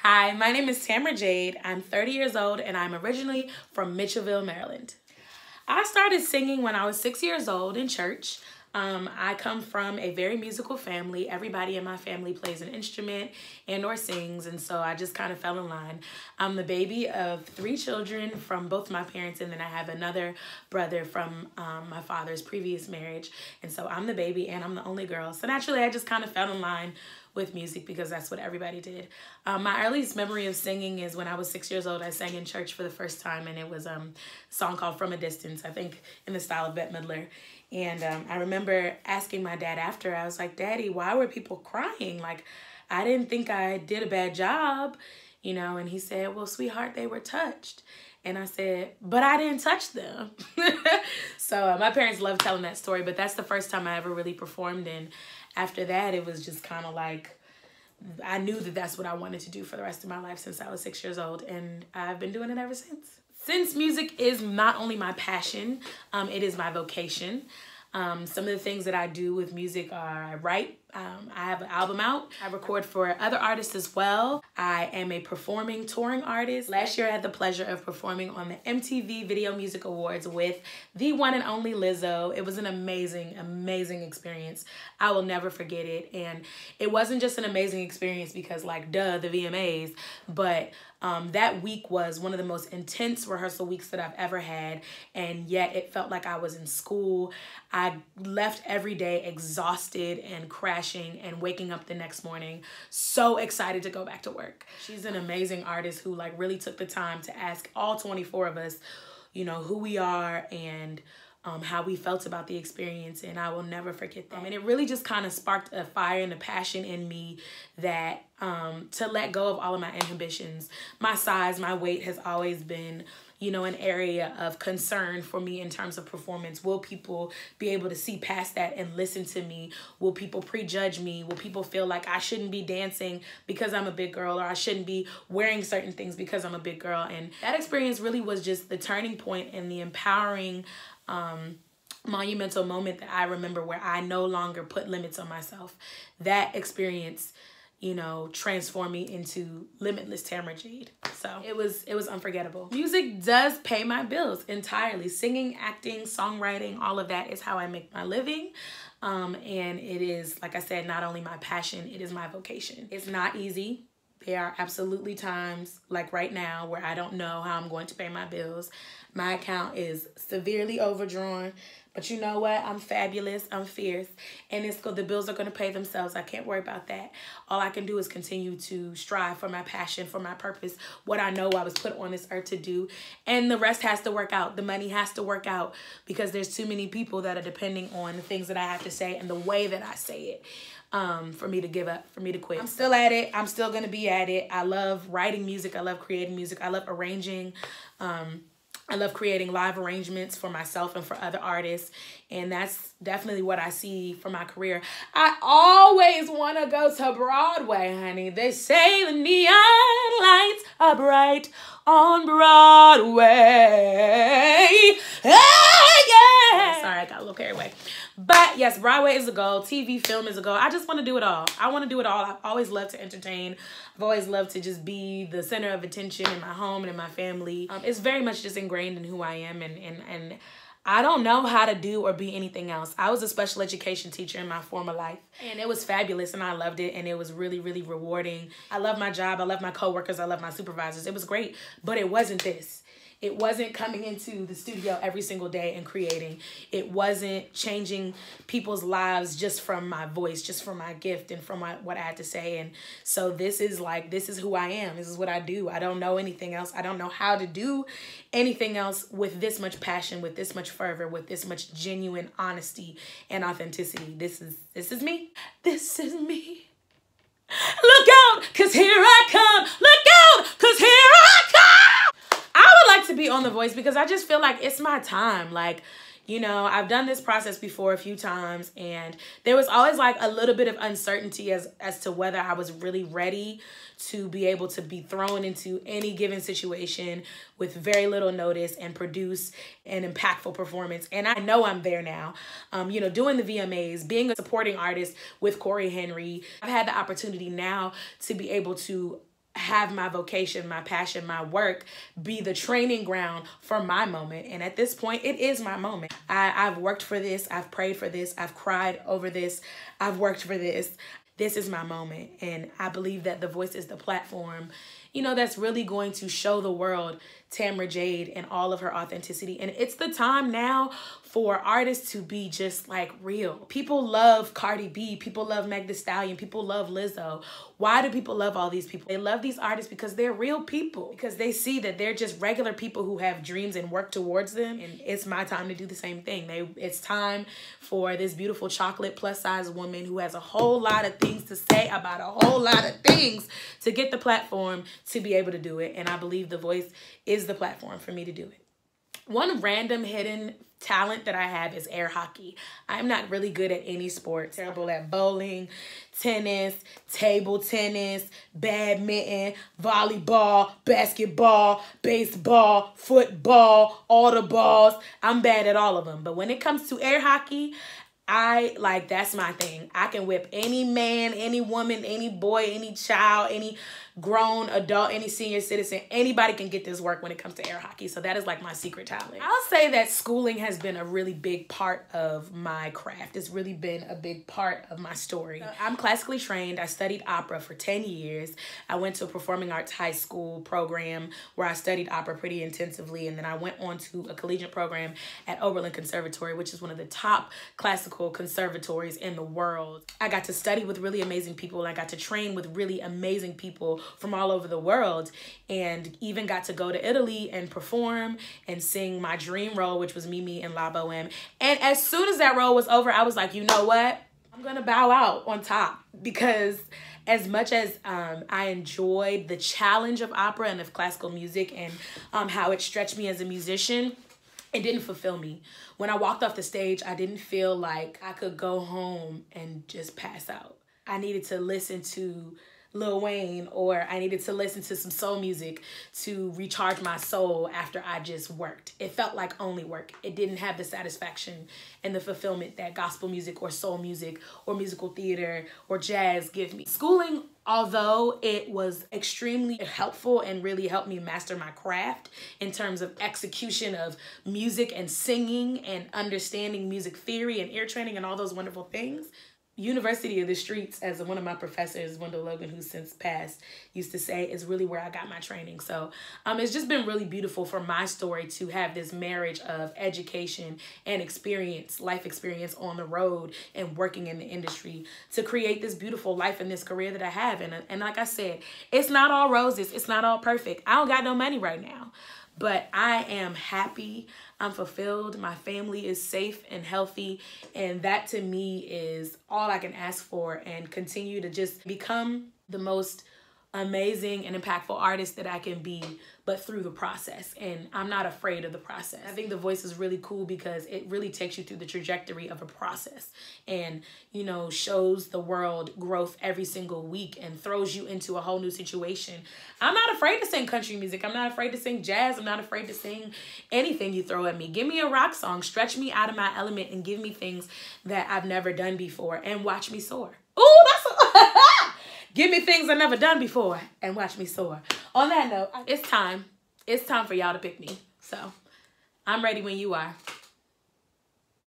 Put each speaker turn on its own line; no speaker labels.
Hi, my name is Tamara Jade. I'm 30 years old and I'm originally from Mitchellville, Maryland. I started singing when I was 6 years old in church. I come from a very musical family. Everybody in my family plays an instrument and or sings, and so I just kind of fell in line. I'm the baby of 3 children from both my parents, and then I have another brother from my father's previous marriage, and so I'm the baby and I'm the only girl. So naturally I just kind of fell in line with music because that's what everybody did. My earliest memory of singing is when I was 6 years old. I sang in church for the first time, and it was a song called From a Distance, I think in the style of Bette Midler. And I remember asking my dad after, I was like, Daddy, why were people crying? Like, I didn't think I did a bad job, you know? And he said, well, sweetheart, they were touched. And I said, but I didn't touch them. So my parents love telling that story, but that's the first time I ever really performed. And after that, it was just kind of like, I knew that that's what I wanted to do for the rest of my life since I was 6 years old. And I've been doing it ever since. Since music is not only my passion, it is my vocation. Some of the things that I do with music are I write. I have an album out. I record for other artists as well. I am a performing, touring artist. Last year I had the pleasure of performing on the MTV Video Music Awards with the one and only Lizzo. It was an amazing, amazing experience. I will never forget it. And it wasn't just an amazing experience because like, duh, the VMAs, but that week was one of the most intense rehearsal weeks that I've ever had, and yet it felt like I was in school. I left every day exhausted and crashing and waking up the next morning so excited to go back to work. She's an amazing artist who like really took the time to ask all 24 of us, you know, who we are and how we felt about the experience, and I will never forget that. And it really just kind of sparked a fire and a passion in me that to let go of all of my inhibitions. My size, my weight has always been, you know, an area of concern for me in terms of performance. Will people be able to see past that and listen to me? Will people prejudge me? Will people feel like I shouldn't be dancing because I'm a big girl, or I shouldn't be wearing certain things because I'm a big girl? And that experience really was just the turning point and the empowering monumental moment that I remember where I no longer put limits on myself. That experience, you know, transformed me into limitless Tamara Jade. So it was unforgettable. Music does pay my bills entirely. Singing, acting, songwriting, all of that is how I make my living. And it is, like I said, not only my passion, it is my vocation. It's not easy. There are absolutely times, like right now, where I don't know how I'm going to pay my bills. My account is severely overdrawn, but you know what? I'm fabulous, I'm fierce, and the bills are gonna pay themselves. I can't worry about that. All I can do is continue to strive for my passion, for my purpose, what I know I was put on this earth to do, and the rest has to work out. The money has to work out because there's too many people that are depending on the things that I have to say and the way that I say it. For me to give up, for me to quit. I'm still at it. I'm still gonna be at it. I love writing music. I love creating music. I love arranging. I love creating live arrangements for myself and for other artists. And that's definitely what I see for my career. I always want to go to Broadway, honey. They say the neon lights are bright on Broadway. Yeah. Sorry, I got a little carried away. But yes, Broadway is a goal. TV, film is a goal. I just want to do it all. I want to do it all. I've always loved to entertain. I've always loved to just be the center of attention in my home and in my family. It's very much just ingrained in who I am, and I don't know how to do or be anything else. I was a special education teacher in my former life, and it was fabulous, and I loved it, and it was really, really rewarding. I love my job. I love my coworkers. I love my supervisors. It was great, but it wasn't this. It wasn't coming into the studio every single day and creating. It wasn't changing people's lives just from my voice, just from my gift and from what I had to say. And so this is who I am. This is what I do. I don't know anything else. I don't know how to do anything else with this much passion, with this much fervor, with this much genuine honesty and authenticity. This is me. This is me. Look out, 'cause here I come. Look out, 'cause here I come. I would like to be on The Voice because I just feel like it's my time. Like, you know, I've done this process before a few times, and there was always like a little bit of uncertainty as to whether I was really ready to be able to be thrown into any given situation with very little notice and produce an impactful performance. And I know I'm there now. You know, doing the VMAs, being a supporting artist with Corey Henry, I've had the opportunity now to be able to have my vocation, my passion, my work be the training ground for my moment. And at this point, it is my moment. I've worked for this. I've prayed for this. I've cried over this. I've worked for this. This is my moment. And I believe that The Voice is the platform, you know, that's really going to show the world Tamara Jade and all of her authenticity. And it's the time now for artists to be just like real. People love Cardi B. People love Meg Thee Stallion. People love Lizzo. Why do people love all these people? They love these artists because they're real people. Because they see that they're just regular people who have dreams and work towards them. And it's my time to do the same thing. It's time for this beautiful chocolate plus size woman who has a whole lot of things to say about a whole lot of things to get the platform to be able to do it. And I believe The Voice is the platform for me to do it. One random hidden talent that I have is air hockey. I'm not really good at any sport. Terrible at bowling, tennis, table tennis, badminton, volleyball, basketball, baseball, football, all the balls. I'm bad at all of them. But when it comes to air hockey, that's my thing. I can whip any man, any woman, any boy, any child, any grown adult, any senior citizen. Anybody can get this work when it comes to air hockey. So that is like my secret talent. I'll say that schooling has been a really big part of my craft. It's really been a big part of my story. I'm classically trained. I studied opera for 10 years. I went to a performing arts high school program where I studied opera pretty intensively. And then I went on to a collegiate program at Oberlin Conservatory, which is one of the top classical conservatories in the world. I got to study with really amazing people. I got to train with really amazing people from all over the world, and even got to go to Italy and perform and sing my dream role, which was Mimi in La Boheme. And as soon as that role was over, I was like, you know what? I'm gonna bow out on top, because as much as I enjoyed the challenge of opera and of classical music and how it stretched me as a musician, it didn't fulfill me. When I walked off the stage, I didn't feel like I could go home and just pass out. I needed to listen to Lil Wayne, or I needed to listen to some soul music to recharge my soul after I just worked. It felt like only work. It didn't have the satisfaction and the fulfillment that gospel music or soul music or musical theater or jazz give me. Schooling, although it was extremely helpful and really helped me master my craft in terms of execution of music and singing and understanding music theory and ear training and all those wonderful things, University of the Streets, as one of my professors, Wendell Logan, who's since passed, used to say, is really where I got my training. So it's just been really beautiful for my story to have this marriage of education and experience, life experience on the road and working in the industry to create this beautiful life and this career that I have. And like I said, it's not all roses. It's not all perfect. I don't got no money right now, but I am happy. I'm fulfilled. My family is safe and healthy. And that to me is all I can ask for, and continue to just become the most amazing and impactful artist that I can be, but through the process. And I'm not afraid of the process. I think The Voice is really cool because it really takes you through the trajectory of a process and, you know, shows the world growth every single week and throws you into a whole new situation. I'm not afraid to sing country music. I'm not afraid to sing jazz. I'm not afraid to sing anything you throw at me. Give me a rock song, stretch me out of my element, and give me things that I've never done before and watch me soar. Ooh, that's give me things I've never done before and watch me soar. On that note, it's time. It's time for y'all to pick me. So I'm ready when you are.